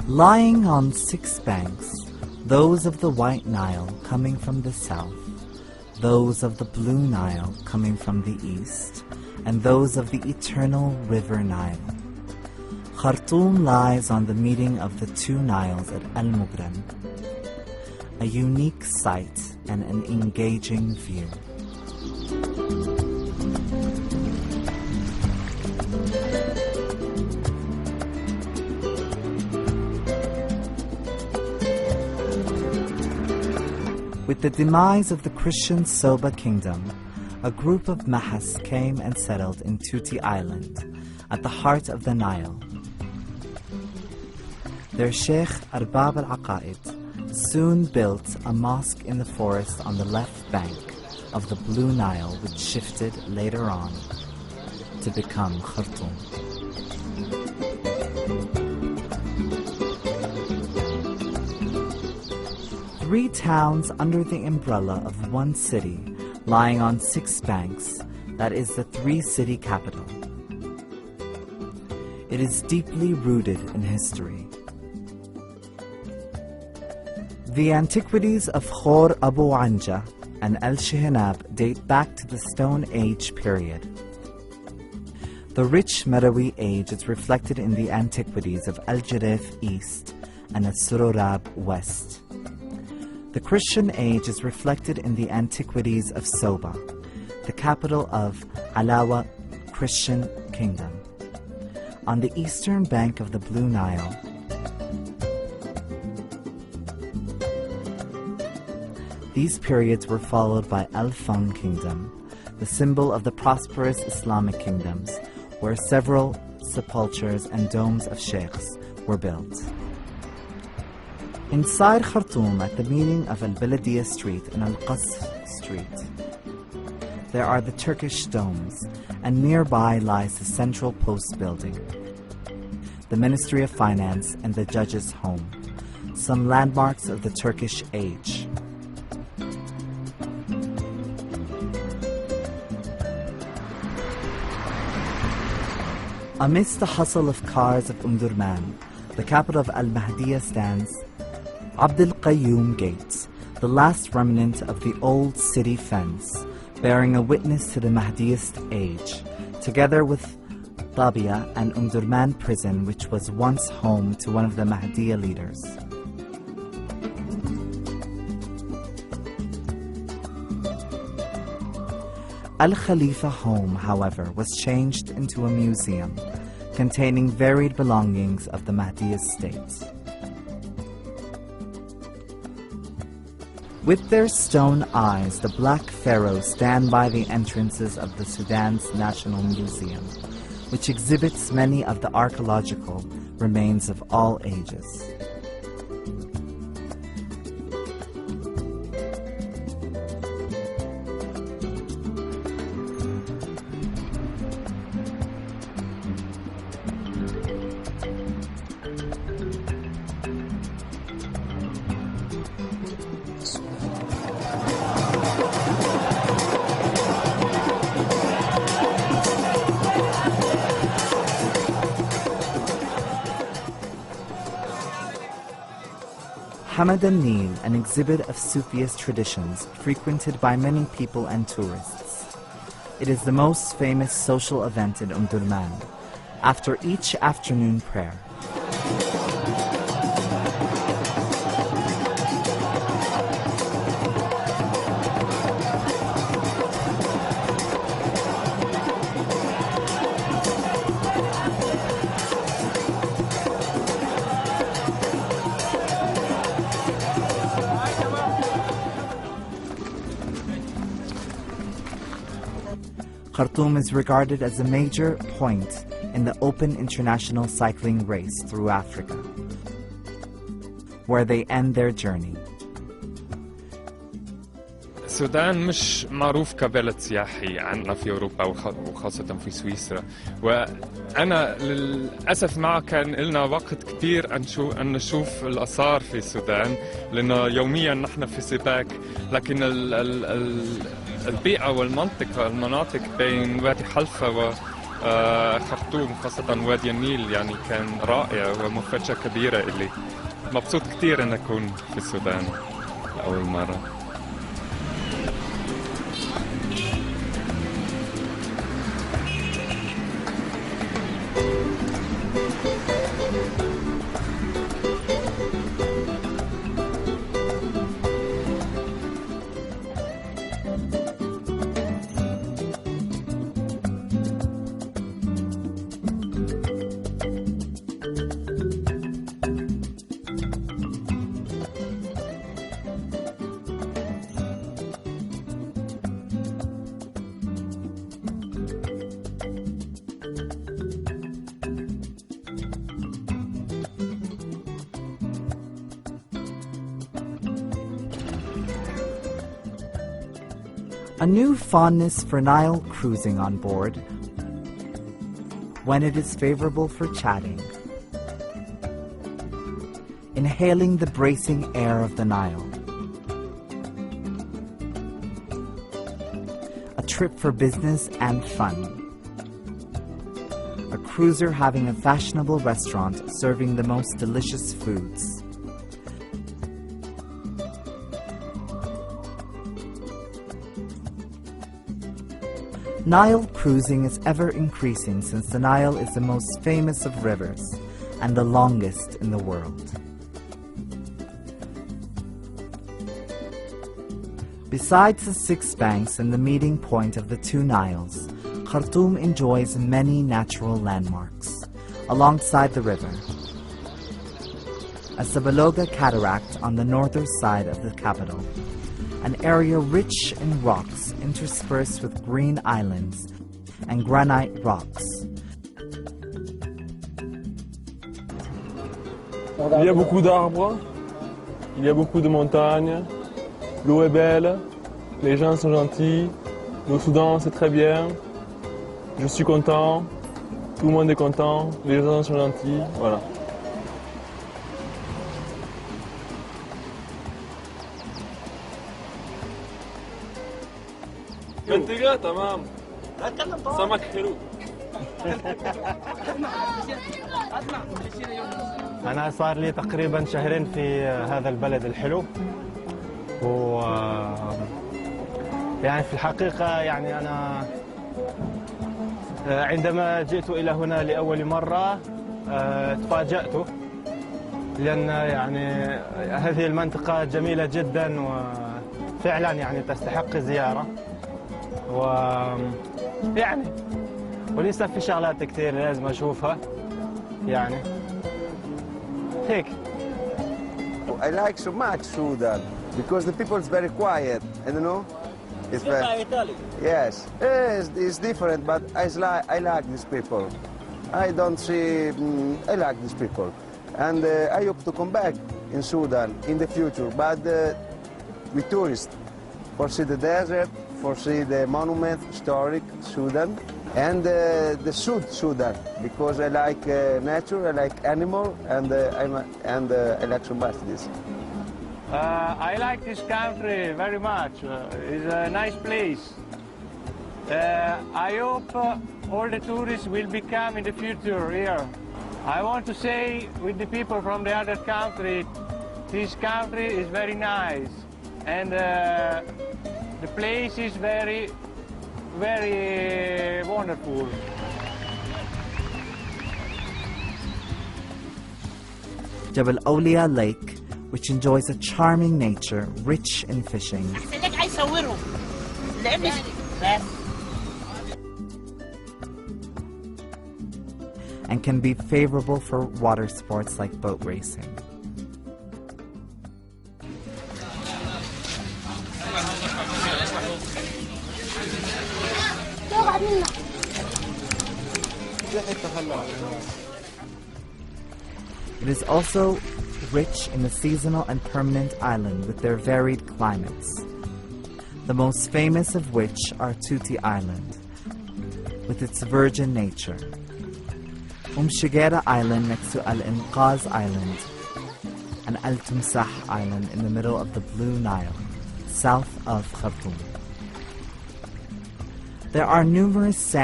Lying on 6 banks, those of the White Nile coming from the south, those of the Blue Nile coming from the east, and those of the eternal river Nile. Khartoum lies on the meeting of the 2 Niles at Al-Mughram, a unique sight and an engaging view. With the demise of the Christian Soba kingdom, a group of Mahas came and settled in Tuti Island, at the heart of the Nile. Their Sheikh Arbab al-Aqaid soon built a mosque in the forest on the left bank of the Blue Nile, which shifted later on to become Khartoum. Three towns under the umbrella of one city, lying on 6 banks, that is the 3-city capital. It is deeply rooted in history. The antiquities of Khor Abu Anja and El Shihanab date back to the Stone Age period. The rich Marawi age is reflected in the antiquities of El Jarif East and El Sururab West. The Christian age is reflected in the antiquities of Soba, the capital of Alawa Christian Kingdom, on the eastern bank of the Blue Nile. These periods were followed by Al-Fung Kingdom, the symbol of the prosperous Islamic kingdoms, where several sepulchres and domes of sheikhs were built. Inside Khartoum, at the meeting of Al-Baladiya Street and Al-Qasr Street, there are the Turkish domes, and nearby lies the Central Post Building, the Ministry of Finance and the Judge's Home, some landmarks of the Turkish age. Amidst the hustle of cars of Durman, the capital of Al-Mahdiya, stands Abd al-Qayyum Gate, the last remnant of the old city fence, bearing a witness to the Mahdiist age, together with Tabia and Durman prison, which was once home to one of the Mahdiya leaders. Al-Khalifa home, however, was changed into a museum containing varied belongings of the Mahdiya state. With their stone eyes, the black pharaohs stand by the entrances of the Sudan's National Museum, which exhibits many of the archaeological remains of all ages. Hamad al-Nil, an exhibit of Sufist traditions frequented by many people and tourists. It is the most famous social event in Durman, after each afternoon prayer. Khartoum is regarded as a major point in the open international cycling race through Africa, where they end their journey. السودان مش معروف كبلد سياحي عندنا في أوروبا وخاصة في سويسرا، وأنا للأسف ما كان لنا وقت كتير أن نشوف الآثار في السودان، لأنه يوميا نحن في سباق، لكن البيئة والمنطقة المناطق بين وادي حلفا خرطوم خاصة وادي النيل يعني كان رائع ومفاجأة كبيرة إلي. مبسوط كتير أن أكون في السودان لأول مرة. A new fondness for Nile cruising on board when it is favorable for chatting, inhaling the bracing air of the Nile, a trip for business and fun, a cruiser having a fashionable restaurant serving the most delicious foods. Nile cruising is ever increasing since the Nile is the most famous of rivers and the longest in the world. Besides the 6 banks and the meeting point of the 2 Niles, Khartoum enjoys many natural landmarks alongside the river. A Sabaloga cataract on the northern side of the capital, an area rich in rocks interspersed with green islands and granite rocks. Il y a beaucoup d'arbres, il y a beaucoup de montagnes, l'eau est belle, les gens sont gentils, le Soudan c'est très bien, je suis content, tout le monde est content, les gens sont gentils, voilà. منطقة تمام سمك حلو. أنا صار لي تقريبا شهرين في هذا البلد الحلو، و يعني في الحقيقة يعني أنا عندما جئت إلى هنا لأول مرة تفاجأت، لأن يعني هذه المنطقة جميلة جدا وفعلا يعني تستحق الزيارة، ويعني ولسه في شغلات كثير لازم أشوفها يعني هيك. I like so much Sudan because the people is very quiet, and you know, it's very. Yes, it's different, but I like these people. I don't see. I like these people, and I hope to come back in Sudan in the future. But with tourists, for see the desert, for see the monument, historic Sudan, and the Sudan, because I like nature, I like animal, and I like so much this. I like this country very much. It's a nice place. I hope all the tourists will become in the future here. I want to say with the people from the other country, this country is very nice, and the place is very, very wonderful. Jebel Awliya Lake, which enjoys a charming nature rich in fishing, and can be favorable for water sports like boat racing. It is also rich in the seasonal and permanent island with their varied climates, the most famous of which are Tuti Island, with its virgin nature, Shigera Island next to Al-Inqaz Island, and Al-Tumsah Island in the middle of the Blue Nile, south of Khartoum. There are numerous sand